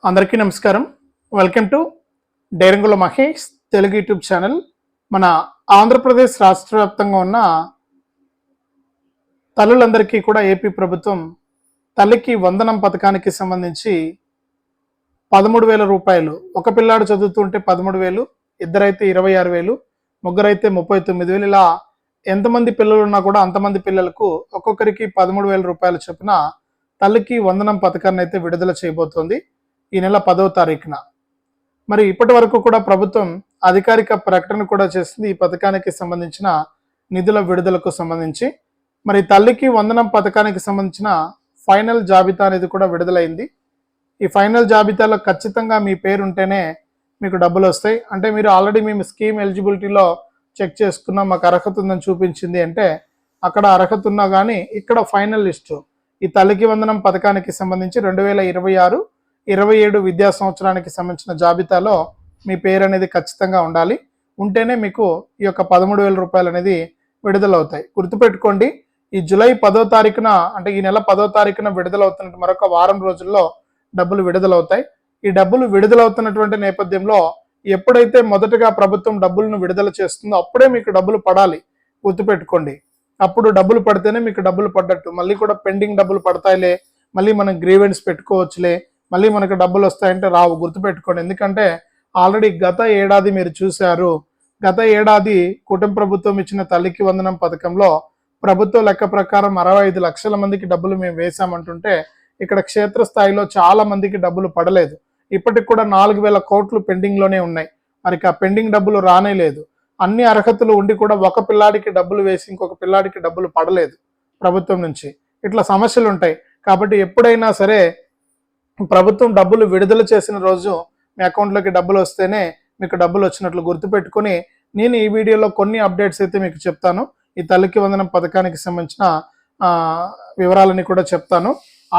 అందరికీ నమస్కారం. Welcome to డైరంగుల మహేష్ తెలుగు యూట్యూబ్ ఛానల్. మన ఆంధ్రప్రదేశ్ రాష్ట్ర వ్యాప్తంగా ఉన్న తల్లులందరికీ కూడా ఏపీ ప్రభుత్వం తల్లికి వందనం పథకానికి సంబంధించి 13,000 రూపాయలు. ఒక పిల్లాడు చదువుతుంటే 13,000, ఇద్దరైతే 26,000, ముగ్గురైతే 39,000. ఇలా ఎంతమంది పిల్లలు ఉన్నా కూడా అంతమంది పిల్లలకు ఒక్కొక్కరికి 13,000 రూపాయలు చొప్పున తల్లికి వందనం పథకాన్ని అయితే విడుదల చేయబోతోంది ఈ నెల 10వ తారీఖున. మరి ఇప్పటి వరకు కూడా ప్రభుత్వం అధికారిక ప్రకటన కూడా చేసింది ఈ పథకానికి సంబంధించిన నిధుల విడుదలకు సంబంధించి. మరి తల్లికి వందనం పథకానికి సంబంధించిన ఫైనల్ జాబితా అనేది కూడా విడుదలైంది. ఈ ఫైనల్ జాబితాలో ఖచ్చితంగా మీ పేరు ఉంటేనే మీకు డబ్బులు వస్తాయి. అంటే మీరు ఆల్రెడీ మేము స్కీమ్ ఎలిజిబిలిటీలో చెక్ చేసుకున్నాం, మాకు అర్హత ఉందని చూపించింది అంటే అక్కడ అర్హత ఉన్నా కానీ ఇక్కడ ఫైనల్ లిస్టు ఈ తల్లికి వందనం పథకానికి సంబంధించి 2026-27 విద్యా సంవత్సరానికి సంబంధించిన జాబితాలో మీ పేరు అనేది ఖచ్చితంగా ఉండాలి. ఉంటేనే మీకు ఈ యొక్క 13,000 రూపాయలు అనేది విడుదలవుతాయి. గుర్తుపెట్టుకోండి, ఈ జూలై 10వ తారీఖున అంటే ఈ నెల 10వ తారీఖున విడుదలవుతున్న మరొక వారం రోజుల్లో డబ్బులు విడుదలవుతాయి. ఈ డబ్బులు విడుదలవుతున్నటువంటి నేపథ్యంలో ఎప్పుడైతే మొదటగా ప్రభుత్వం డబ్బులను విడుదల చేస్తుందో అప్పుడే మీకు డబ్బులు పడాలి. గుర్తుపెట్టుకోండి, అప్పుడు డబ్బులు పడితేనే మీకు డబ్బులు పడ్డట్టు. మళ్ళీ కూడా పెండింగ్ డబ్బులు పడతాయిలే, మళ్ళీ మనం గ్రీవెన్స్ పెట్టుకోవచ్చులే, మళ్ళీ మనకు డబ్బులు వస్తాయంటే రావు. గుర్తుపెట్టుకోండి, ఎందుకంటే ఆల్రెడీ గత ఏడాది మీరు చూశారు. గత ఏడాది కుటుంబ ప్రభుత్వం ఇచ్చిన తల్లికి వందనం పథకంలో ప్రభుత్వ లెక్క ప్రకారం 65 లక్షల మందికి డబ్బులు మేము వేసామంటుంటే ఇక్కడ క్షేత్రస్థాయిలో చాలా మందికి డబ్బులు పడలేదు. ఇప్పటికి కూడా 4,000 కోట్లు పెండింగ్లోనే ఉన్నాయి. మరి ఆ పెండింగ్ డబ్బులు రానే లేదు. అన్ని అర్హతలు ఉండి కూడా ఒక పిల్లాడికి డబ్బులు వేసి ఇంకొక పిల్లాడికి డబ్బులు పడలేదు ప్రభుత్వం నుంచి. ఇట్లా సమస్యలు ఉంటాయి. కాబట్టి ఎప్పుడైనా సరే ప్రభుత్వం డబ్బులు విడుదల చేసిన రోజు మీ అకౌంట్లోకి డబ్బులు వస్తేనే మీకు డబ్బులు వచ్చినట్లు గుర్తుపెట్టుకొని నేను ఈ వీడియోలో కొన్ని అప్డేట్స్ అయితే మీకు చెప్తాను. ఈ తల్లికి వందనం పథకానికి సంబంధించిన వివరాలని కూడా చెప్తాను.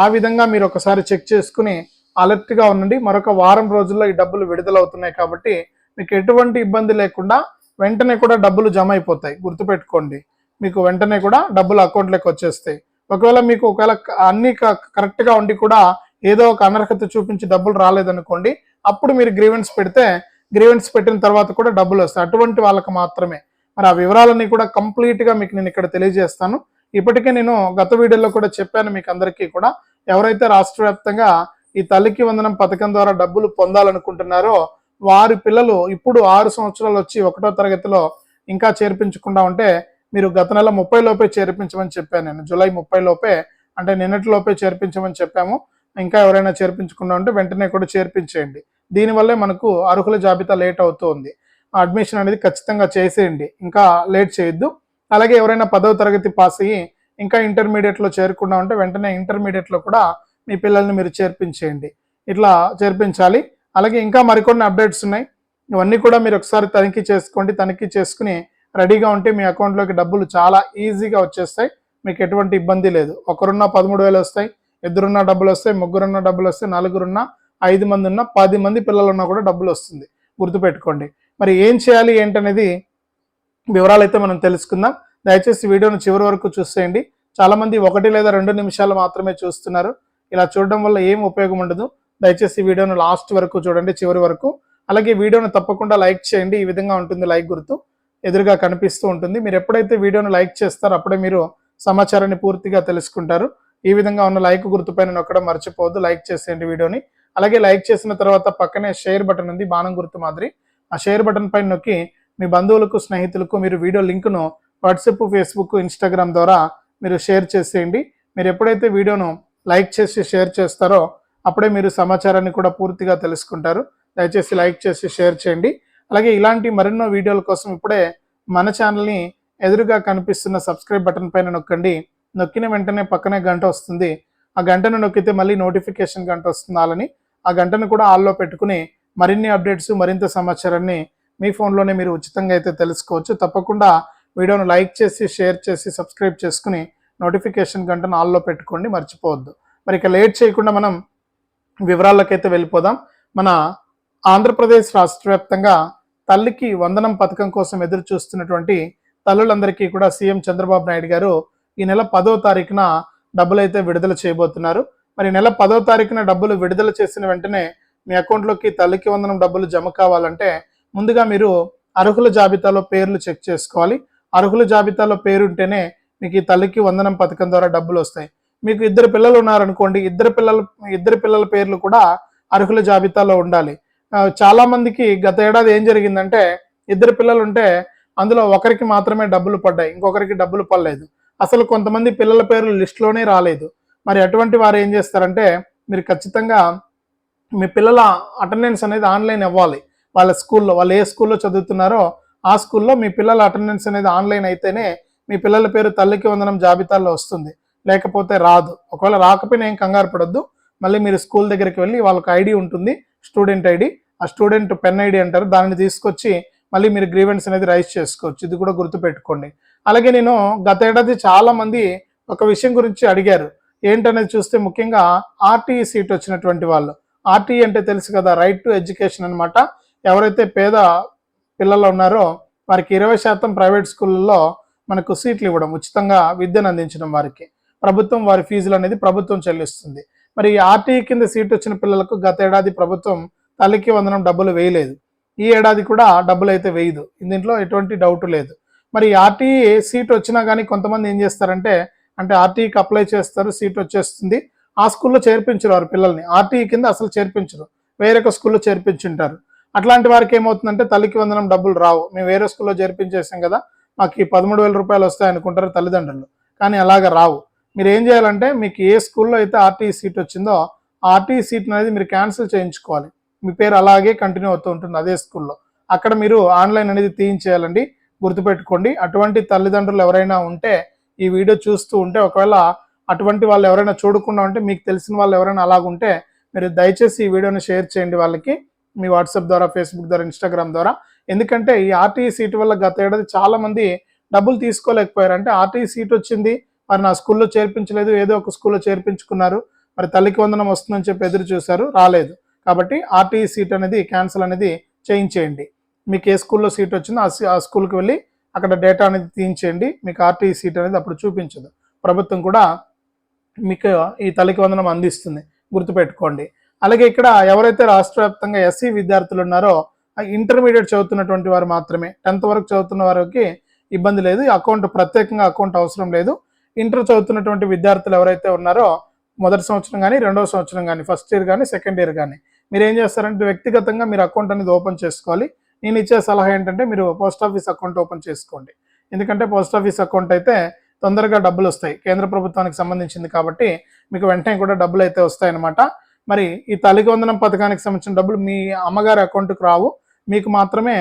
ఆ విధంగా మీరు ఒకసారి చెక్ చేసుకుని అలర్ట్గా ఉండండి. మరొక వారం రోజుల్లో ఈ డబ్బులు విడుదలవుతున్నాయి కాబట్టి మీకు ఎటువంటి ఇబ్బంది లేకుండా వెంటనే కూడా డబ్బులు జమ అయిపోతాయి. గుర్తుపెట్టుకోండి, మీకు వెంటనే కూడా డబ్బులు అకౌంట్లోకి వచ్చేస్తాయి. ఒకవేళ అన్ని కరెక్ట్గా ఉండి కూడా ఏదో ఒక అనర్హత చూపించి డబ్బులు రాలేదనుకోండి, అప్పుడు మీరు గ్రీవెన్స్ పెడితే గ్రీవెన్స్ పెట్టిన తర్వాత కూడా డబ్బులు వస్తాయి. అటువంటి వాళ్ళకి మాత్రమే. మరి ఆ వివరాలన్నీ కూడా కంప్లీట్గా మీకు నేను ఇక్కడ తెలియజేస్తాను. ఇప్పటికే నేను గత వీడియోలో కూడా చెప్పాను మీకు అందరికీ కూడా, ఎవరైతే రాష్ట్ర వ్యాప్తంగా ఈ తల్లికి వందనం పథకం ద్వారా డబ్బులు పొందాలనుకుంటున్నారో వారి పిల్లలు ఇప్పుడు 6 సంవత్సరాలు వచ్చి 1వ తరగతిలో ఇంకా చేర్పించకుండా ఉంటే మీరు గత నెల 30 లోపే చేర్పించమని చెప్పాను నేను. జూలై 30 లోపే అంటే నిన్నటి లోపే చేర్పించమని చెప్పాము. ఇంకా ఎవరైనా చేర్పించకుండా ఉంటే వెంటనే కూడా చేర్పించేయండి. దీనివల్లే మనకు అర్హుల జాబితా లేట్ అవుతుంది. అడ్మిషన్ అనేది ఖచ్చితంగా చేసేయండి, ఇంకా లేట్ చేయొద్దు. అలాగే ఎవరైనా 10వ తరగతి పాస్ అయ్యి ఇంకా ఇంటర్మీడియట్లో చేరకుండా ఉంటే వెంటనే ఇంటర్మీడియట్లో కూడా మీ పిల్లల్ని మీరు చేర్పించేయండి. ఇట్లా చేర్పించాలి. అలాగే ఇంకా మరికొన్ని అప్డేట్స్ ఉన్నాయి. ఇవన్నీ కూడా మీరు ఒకసారి తనిఖీ చేసుకోండి. తనిఖీ చేసుకుని రెడీగా ఉంటే మీ అకౌంట్లోకి డబ్బులు చాలా ఈజీగా వచ్చేస్తాయి. మీకు ఎటువంటి ఇబ్బంది లేదు. ఒకరున్నా 13,000 వస్తాయి, ఇద్దరున్నా డబ్బులు వస్తాయి, ముగ్గురున్నా డబ్బులు వస్తాయి, నలుగురున్నా, 5 మంది ఉన్నా, 10 మంది పిల్లలు ఉన్నా కూడా డబ్బులు వస్తుంది. గుర్తుపెట్టుకోండి. మరి ఏం చేయాలి ఏంటనేది వివరాలు అయితే మనం తెలుసుకుందాం. దయచేసి వీడియోను చివరి వరకు చూసేయండి. చాలామంది 1 లేదా 2 నిమిషాలు మాత్రమే చూస్తున్నారు. ఇలా చూడడం వల్ల ఏం ఉపయోగం ఉండదు. దయచేసి వీడియోను లాస్ట్ వరకు చూడండి, చివరి వరకు. అలాగే వీడియోను తప్పకుండా లైక్ చేయండి. ఈ విధంగా ఉంటుంది లైక్ గుర్తు ఎదురుగా కనిపిస్తూ ఉంటుంది. మీరు ఎప్పుడైతే వీడియోను లైక్ చేస్తారో అప్పుడే మీరు సమాచారాన్ని పూర్తిగా తెలుసుకుంటారు. ఈ విధంగా ఉన్న లైక్ గుర్తుపైన నొక్కడం మర్చిపోవద్దు. లైక్ చేసేయండి వీడియోని. అలాగే లైక్ చేసిన తర్వాత పక్కనే షేర్ బటన్ ఉంది, బాణం గుర్తు మాదిరి. ఆ షేర్ బటన్ పైన నొక్కి మీ బంధువులకు, స్నేహితులకు మీరు వీడియో లింకును వాట్సాప్, ఫేస్బుక్, ఇన్స్టాగ్రామ్ ద్వారా మీరు షేర్ చేసేయండి. మీరు ఎప్పుడైతే వీడియోను లైక్ చేసి షేర్ చేస్తారో అప్పుడే మీరు సమాచారాన్ని కూడా పూర్తిగా తెలుసుకుంటారు. దయచేసి లైక్ చేసి షేర్ చేయండి. అలాగే ఇలాంటి మరెన్నో వీడియోల కోసం ఇప్పుడే మన ఛానల్ని ఎదురుగా కనిపిస్తున్న సబ్స్క్రైబ్ బటన్ పైన నొక్కండి. నొక్కిన వెంటనే పక్కనే గంట వస్తుంది. ఆ గంటను నొక్కితే మళ్ళీ నోటిఫికేషన్ గంట వస్తుంది ఆలని. ఆ గంటను కూడా ఆల్లో పెట్టుకుని మరిన్ని అప్డేట్స్, మరింత సమాచారాన్ని మీ ఫోన్లోనే మీరు ఉచితంగా అయితే తెలుసుకోవచ్చు. తప్పకుండా వీడియోను లైక్ చేసి షేర్ చేసి సబ్స్క్రైబ్ చేసుకుని నోటిఫికేషన్ గంటను ఆల్లో పెట్టుకోండి, మర్చిపోవద్దు. మరి ఇక లేట్ చేయకుండా మనం వివరాలకైతే వెళ్ళిపోదాం. మన ఆంధ్రప్రదేశ్ రాష్ట్ర వ్యాప్తంగా తల్లికి వందనం పథకం కోసం ఎదురు చూస్తున్నటువంటి తల్లులందరికీ కూడా సీఎం చంద్రబాబు నాయుడు గారు ఈ నెల 10వ తారీఖున డబ్బులు అయితే విడుదల చేయబోతున్నారు. మరి నెల 10వ తారీఖున డబ్బులు విడుదల చేసిన వెంటనే మీ అకౌంట్లోకి తల్లికి వందనం డబ్బులు జమ కావాలంటే ముందుగా మీరు అర్హుల జాబితాలో పేర్లు చెక్ చేసుకోవాలి. అర్హుల జాబితాలో పేరు ఉంటేనే మీకు ఈ తల్లికి వందనం పథకం ద్వారా డబ్బులు వస్తాయి. మీకు ఇద్దరు పిల్లలు ఉన్నారనుకోండి, ఇద్దరు పిల్లల పేర్లు కూడా అర్హుల జాబితాలో ఉండాలి. చాలా మందికి గత ఏడాది ఏం జరిగిందంటే ఇద్దరు పిల్లలు ఉంటే అందులో ఒకరికి మాత్రమే డబ్బులు పడ్డాయి, ఇంకొకరికి డబ్బులు పడలేదు. అసలు కొంతమంది పిల్లల పేర్లు లిస్టులోనే రాలేదు. మరి అటువంటి వారు ఏం చేస్తారంటే మీరు ఖచ్చితంగా మీ పిల్లల అటెండెన్స్ అనేది ఆన్లైన్ అవ్వాలి. వాళ్ళ స్కూల్లో వాళ్ళు ఏ స్కూల్లో చదువుతున్నారో ఆ స్కూల్లో మీ పిల్లల అటెండెన్స్ అనేది ఆన్లైన్ అయితేనే మీ పిల్లల పేరు తల్లికి వందనం జాబితాలో వస్తుంది, లేకపోతే రాదు. ఒకవేళ రాకపోయినా ఏం కంగారు పడొద్దు. మళ్ళీ మీరు స్కూల్ దగ్గరికి వెళ్ళి వాళ్ళకి ఐడి ఉంటుంది, స్టూడెంట్ ఐడి, ఆ స్టూడెంట్ పెన్ ఐడి అంటారు, దాన్ని తీసుకొచ్చి మళ్ళీ మీరు గ్రీవెన్స్ అనేది రైజ్ చేసుకోవచ్చు. ఇది కూడా గుర్తుపెట్టుకోండి. అలాగే నేను గత ఏడాది చాలా మంది ఒక విషయం గురించి అడిగారు. ఏంటనేది చూస్తే ముఖ్యంగా ఆర్టీఈ సీట్ వచ్చినటువంటి వాళ్ళు. ఆర్టీఈ అంటే తెలుసు కదా, రైట్ టు ఎడ్యుకేషన్ అనమాట. ఎవరైతే పేద పిల్లలు ఉన్నారో వారికి 20% ప్రైవేట్ స్కూళ్ళల్లో మనకు సీట్లు ఇవ్వడం, ఉచితంగా విద్యను అందించడం వారికి. ప్రభుత్వం వారి ఫీజులు అనేది ప్రభుత్వం చెల్లిస్తుంది. మరి ఆర్టీఈ కింద సీట్ వచ్చిన పిల్లలకు గత ఏడాది ప్రభుత్వం తల్లికి వందనం డబ్బులు వేయలేదు. ఈ ఏడాది కూడా డబ్బులు అయితే వేయదు, దీంట్లో ఎటువంటి డౌట్ లేదు. మరి ఆర్టీఈ సీట్ వచ్చినా కానీ కొంతమంది ఏం చేస్తారంటే ఆర్టీఈకి అప్లై చేస్తారు, సీట్ వచ్చేస్తుంది, ఆ స్కూల్లో చేర్పించరు వారి పిల్లల్ని, ఆర్టీఈ కింద అసలు చేర్పించరు, వేరొక స్కూల్లో చేర్పించుంటారు. అట్లాంటి వారికి ఏమవుతుందంటే తల్లికి వందనం డబ్బులు రావు. మేము వేరే స్కూల్లో చేర్పించేసాం కదా, మాకు ఈ 13,000 రూపాయలు వస్తాయి అనుకుంటారు తల్లిదండ్రులు, కానీ అలాగ రావు. మీరు ఏం చేయాలంటే మీకు ఏ స్కూల్లో అయితే ఆర్టీఈ సీట్ వచ్చిందో ఆ ఆర్టీఈ సీట్ అనేది మీరు క్యాన్సిల్ చేయించుకోవాలి. మీ పేరు అలాగే కంటిన్యూ అవుతూ ఉంటుంది అదే స్కూల్లో. అక్కడ మీరు ఆన్లైన్ అనేది తీయించేయాలండి, గుర్తుపెట్టుకోండి. అటువంటి తల్లిదండ్రులు ఎవరైనా ఉంటే ఈ వీడియో చూస్తూ ఉంటే, ఒకవేళ అటువంటి వాళ్ళు ఎవరైనా చూడకుండా ఉంటే, మీకు తెలిసిన వాళ్ళు ఎవరైనా అలాగుంటే మీరు దయచేసి ఈ వీడియోని షేర్ చేయండి వాళ్ళకి, మీ వాట్సాప్ ద్వారా, ఫేస్బుక్ ద్వారా, ఇన్స్టాగ్రామ్ ద్వారా. ఎందుకంటే ఈ ఆర్టీఈ సీట్ వల్ల గత ఏడాది చాలా మంది డబ్బులు తీసుకోలేకపోయారు. అంటే ఆర్టీఈ సీట్ వచ్చింది, మరి నా స్కూల్లో చేర్పించలేదు, ఏదో ఒక స్కూల్లో చేర్పించుకున్నారు, మరి తల్లికి వందనం వస్తుందని చెప్పి ఎదురు చూశారు, రాలేదు. కాబట్టి ఆర్టీఈ సీట్ అనేది క్యాన్సిల్ అనేది చేయించేయండి. మీకు ఏ స్కూల్లో సీట్ వచ్చిందో ఆ స్కూల్కి వెళ్ళి అక్కడ డేటా అనేది తీయించేయండి. మీకు ఆర్టీఈ సీట్ అనేది అప్పుడు చూపించదు, ప్రభుత్వం కూడా మీకు ఈ తల్లికి వందనం అందిస్తుంది, గుర్తుపెట్టుకోండి. అలాగే ఇక్కడ ఎవరైతే రాష్ట్ర వ్యాప్తంగా ఎస్సీ విద్యార్థులు ఉన్నారో ఇంటర్మీడియట్ చదువుతున్నటువంటి వారు మాత్రమే, 10th వరకు చదువుతున్న వారికి ఇబ్బంది లేదు, అకౌంట్ ప్రత్యేకంగా అకౌంట్ అవసరం లేదు. ఇంటర్ చదువుతున్నటువంటి విద్యార్థులు ఎవరైతే ఉన్నారో మొదటి సంవత్సరం కానీ, రెండవ సంవత్సరం కానీ, ఫస్ట్ ఇయర్ కానీ, సెకండ్ ఇయర్ కానీ మీరు ఏం చేస్తారంటే వ్యక్తిగతంగా మీరు అకౌంట్ అనేది ఓపెన్ చేసుకోవాలి. నేను ఇచ్చే సలహా ఏంటంటే మీరు పోస్ట్ ఆఫీస్ అకౌంట్ ఓపెన్ చేసుకోండి. ఎందుకంటే పోస్ట్ ఆఫీస్ అకౌంట్ అయితే తొందరగా డబ్బులు వస్తాయి, కేంద్ర ప్రభుత్వానికి సంబంధించింది కాబట్టి మీకు వెంటనే కూడా డబ్బులు అయితే వస్తాయన్నమాట. మరి ఈ తల్లికి వందనం పథకానికి సంబంధించిన డబ్బులు మీ అమ్మగారి అకౌంట్కి రావు, మీకు మాత్రమే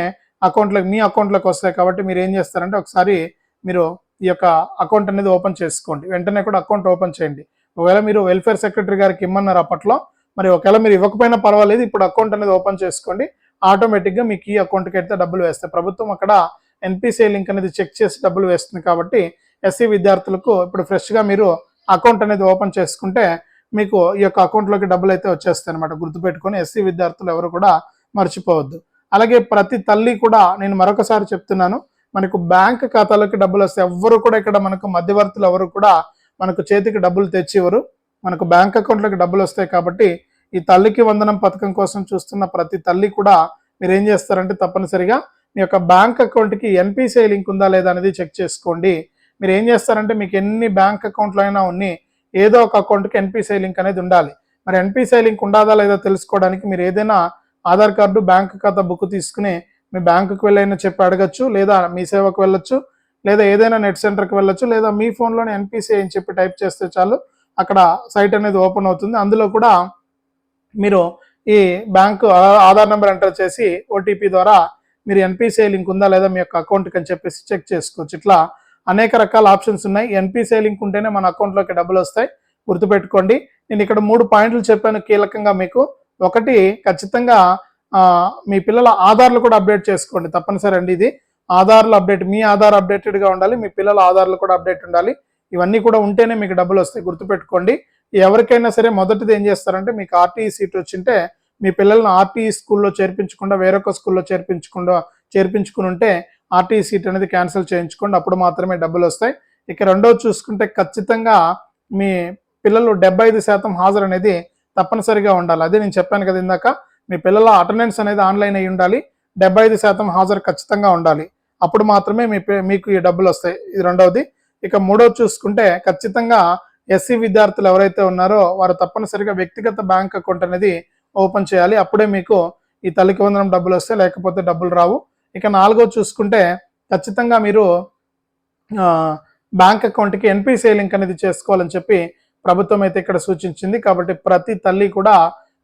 మీ అకౌంట్లోకి వస్తాయి. కాబట్టి మీరు ఏం చేస్తారంటే ఒకసారి మీరు ఈ యొక్క అకౌంట్ అనేది ఓపెన్ చేసుకోండి, వెంటనే కూడా అకౌంట్ ఓపెన్ చేయండి. ఒకవేళ మీరు వెల్ఫేర్ సెక్రటరీ గారికి ఇమ్మన్నారు అప్పట్లో, మరి ఒకవేళ మీరు ఇవ్వకపోయినా పర్వాలేదు, ఇప్పుడు అకౌంట్ అనేది ఓపెన్ చేసుకోండి. ఆటోమేటిక్గా మీకు ఈ అకౌంట్కి అయితే డబ్బులు వేస్తాయి. ప్రభుత్వం అక్కడ ఎన్పిసిఐ లింక్ అనేది చెక్ చేసి డబ్బులు వేస్తుంది. కాబట్టి ఎస్సీ విద్యార్థులకు ఇప్పుడు ఫ్రెష్గా మీరు అకౌంట్ అనేది ఓపెన్ చేసుకుంటే మీకు ఈ యొక్క అకౌంట్లోకి డబ్బులు అయితే వచ్చేస్తాయి అనమాట. గుర్తుపెట్టుకొని ఎస్సీ విద్యార్థులు ఎవరు కూడా మర్చిపోవద్దు. అలాగే ప్రతి తల్లి కూడా నేను మరొకసారి చెప్తున్నాను, మనకు బ్యాంక్ ఖాతాలోకి డబ్బులు వస్తాయి. ఎవ్వరు కూడా ఇక్కడ మనకు మధ్యవర్తులు ఎవరు కూడా మనకు చేతికి డబ్బులు తెచ్చివ్వరు, మనకు బ్యాంక్ అకౌంట్లోకి డబ్బులు వస్తాయి. కాబట్టి ఈ తల్లికి వందనం పథకం కోసం చూస్తున్న ప్రతి తల్లి కూడా మీరు ఏం చేస్తారంటే తప్పనిసరిగా మీ యొక్క బ్యాంక్ అకౌంట్కి ఎన్పిసిఐ లింక్ ఉందా లేదా అనేది చెక్ చేసుకోండి. మీరు ఏం చేస్తారంటే మీకు ఎన్ని బ్యాంక్ అకౌంట్లు అయినా ఉన్నాయి, ఏదో ఒక అకౌంట్కి ఎన్పిసిఐ లింక్ అనేది ఉండాలి. మరి ఎన్పిసిఐ లింక్ ఉండాదా లేదా తెలుసుకోవడానికి మీరు ఏదైనా ఆధార్ కార్డు, బ్యాంక్ ఖాతా బుక్ తీసుకుని మీ బ్యాంకుకి వెళ్ళైనా చెప్పి అడగచ్చు, లేదా మీ సేవకు వెళ్ళొచ్చు, లేదా ఏదైనా నెట్ సెంటర్కి వెళ్ళొచ్చు, లేదా మీ ఫోన్లోనే ఎన్పిసిఐ అని చెప్పి టైప్ చేస్తే చాలు, అక్కడ సైట్ అనేది ఓపెన్ అవుతుంది. అందులో కూడా మీరు ఈ బ్యాంకు ఆధార్ నెంబర్ ఎంటర్ చేసి ఓటీపీ ద్వారా మీరు ఎన్పిసిఐ లింక్ ఉందా లేదా మీ యొక్క అకౌంట్కి అని చెప్పేసి చెక్ చేసుకోవచ్చు. ఇట్లా అనేక రకాల ఆప్షన్స్ ఉన్నాయి. ఎన్పిసిఐ లింక్ ఉంటేనే మన అకౌంట్లోకి డబ్బులు వస్తాయి, గుర్తుపెట్టుకోండి. నేను ఇక్కడ 3 పాయింట్లు చెప్పాను కీలకంగా మీకు. ఒకటి, ఖచ్చితంగా మీ పిల్లల ఆధార్లు కూడా అప్డేట్ చేసుకోండి, తప్పనిసరి అండి. ఇది ఆధార్లు అప్డేట్, మీ ఆధార్ అప్డేటెడ్గా ఉండాలి, మీ పిల్లల ఆధార్లు కూడా అప్డేట్ ఉండాలి. ఇవన్నీ కూడా ఉంటేనే మీకు డబ్బులు వస్తాయి, గుర్తుపెట్టుకోండి. ఎవరికైనా సరే మొదటిది ఏం చేస్తారంటే మీకు ఆర్టీఈ సీట్ వచ్చింటే మీ పిల్లల్ని ఆర్టీఈ స్కూల్లో చేర్పించకుండా వేరొక స్కూల్లో చేర్పించుకుని ఉంటే ఆర్టీఈ సీట్ అనేది క్యాన్సిల్ చేయించుకోండి, అప్పుడు మాత్రమే డబ్బులు వస్తాయి. ఇక రెండోది చూసుకుంటే ఖచ్చితంగా మీ పిల్లలు 75% హాజరు అనేది తప్పనిసరిగా ఉండాలి. అదే నేను చెప్పాను కదా ఇందాక, మీ పిల్లల అటెండెన్స్ అనేది ఆన్లైన్ అయి ఉండాలి, 75% హాజరు ఖచ్చితంగా ఉండాలి. అప్పుడు మాత్రమే మీకు ఈ డబ్బులు వస్తాయి. ఇది రెండవది. ఇక మూడవది చూసుకుంటే ఖచ్చితంగా ఎస్సీ విద్యార్థులు ఎవరైతే ఉన్నారో వారు తప్పనిసరిగా వ్యక్తిగత బ్యాంక్ అకౌంట్ అనేది ఓపెన్ చేయాలి. అప్పుడే మీకు ఈ తల్లికి వందనం డబ్బులు వస్తాయి, లేకపోతే డబ్బులు రావు. ఇక నాలుగోది చూసుకుంటే ఖచ్చితంగా మీరు బ్యాంక్ అకౌంట్కి ఎన్పిసిఐ లింక్ అనేది చేసుకోవాలని చెప్పి ప్రభుత్వం అయితే ఇక్కడ సూచించింది. కాబట్టి ప్రతి తల్లి కూడా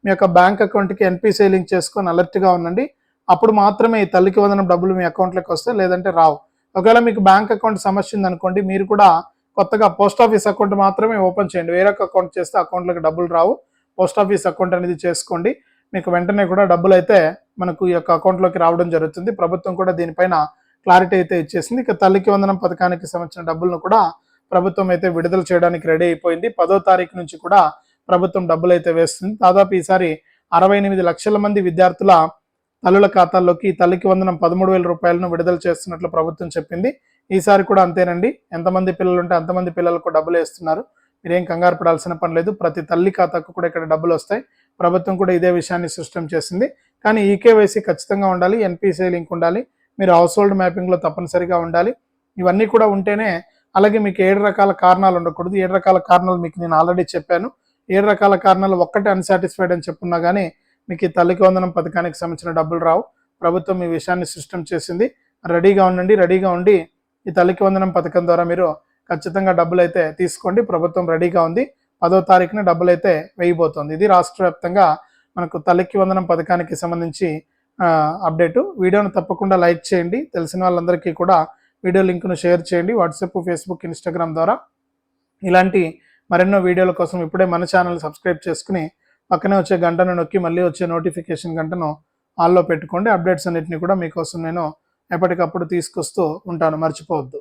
మీ యొక్క బ్యాంక్ అకౌంట్కి ఎన్పిసిఐ లింక్ చేసుకొని అలర్ట్గా ఉండండి. అప్పుడు మాత్రమే ఈ తల్లికి వందనం డబ్బులు మీ అకౌంట్లోకి వస్తాయి, లేదంటే రావు. ఒకవేళ మీకు బ్యాంక్ అకౌంట్ సమస్య ఉందనుకోండి, మీరు కూడా కొత్తగా పోస్ట్ ఆఫీస్ అకౌంట్ మాత్రమే ఓపెన్ చేయండి. వేరే అకౌంట్ చేస్తే అకౌంట్లోకి డబ్బులు రావు. పోస్ట్ ఆఫీస్ అకౌంట్ అనేది చేసుకోండి, మీకు వెంటనే కూడా డబ్బులు అయితే మనకు ఈ యొక్క అకౌంట్లోకి రావడం జరుగుతుంది. ప్రభుత్వం కూడా దీనిపైన క్లారిటీ అయితే ఇచ్చేసింది. ఇక తల్లికి వందనం పథకానికి సంబంధించిన డబ్బులను కూడా ప్రభుత్వం అయితే విడుదల చేయడానికి రెడీ అయిపోయింది. 10వ తారీఖు నుంచి కూడా ప్రభుత్వం డబ్బులు అయితే వేస్తుంది. దాదాపు ఈసారి 68 లక్షల మంది విద్యార్థుల తల్లుల ఖాతాల్లోకి తల్లికి వందనం 13,000 రూపాయలను విడుదల చేస్తున్నట్లు ప్రభుత్వం చెప్పింది. ఈసారి కూడా అంతేనండి, ఎంతమంది పిల్లలు ఉంటే అంతమంది పిల్లలకు డబ్బులు వేస్తున్నారు. మీరేం కంగారు పడాల్సిన పని లేదు. ప్రతి తల్లి ఖాతాకు కూడా ఇక్కడ డబ్బులు వస్తాయి. ప్రభుత్వం కూడా ఇదే విషయాన్ని స్పష్టం చేసింది. కానీ ఈకేవైసీ ఖచ్చితంగా ఉండాలి, ఎన్పిసిఐ లింక్ ఉండాలి, మీరు హౌస్ హోల్డ్ మ్యాపింగ్లో తప్పనిసరిగా ఉండాలి. ఇవన్నీ కూడా ఉంటేనే, అలాగే మీకు 7 రకాల కారణాలు ఉండకూడదు. 7 రకాల కారణాలు మీకు నేను ఆల్రెడీ చెప్పాను. 7 రకాల కారణాలు ఒక్కటే అన్సాటిస్ఫైడ్ అని చెప్పున్నా కానీ మీకు ఈ తల్లికి వందనం పథకానికి సంబంధించిన డబ్బులు రావు. ప్రభుత్వం ఈ విషయాన్ని సిస్టమ్ చేసింది. రెడీగా ఉండండి. రెడీగా ఉండి ఈ తల్లికి వందనం పథకం ద్వారా మీరు ఖచ్చితంగా డబ్బులు అయితే తీసుకోండి. ప్రభుత్వం రెడీగా ఉంది. 10వ తారీఖున డబ్బులు అయితే వేయబోతోంది. ఇది రాష్ట్ర వ్యాప్తంగా మనకు తల్లికి వందనం పథకానికి సంబంధించి అప్డేటు. వీడియోను తప్పకుండా లైక్ చేయండి. తెలిసిన వాళ్ళందరికీ కూడా వీడియో లింక్ను షేర్ చేయండి, వాట్సాప్, ఫేస్బుక్, ఇన్స్టాగ్రామ్ ద్వారా. ఇలాంటి మరెన్నో వీడియోల కోసం ఇప్పుడే మన ఛానల్ సబ్స్క్రైబ్ చేసుకుని పక్కనే వచ్చే గంటను నొక్కి మళ్ళీ వచ్చే నోటిఫికేషన్ గంటను ఆన్లో పెట్టుకోండి. అప్డేట్స్ అన్నిటిని కూడా మీకోసం నేను ఎప్పటికప్పుడు తీసుకొస్తూ ఉంటాను, మర్చిపోవద్దు.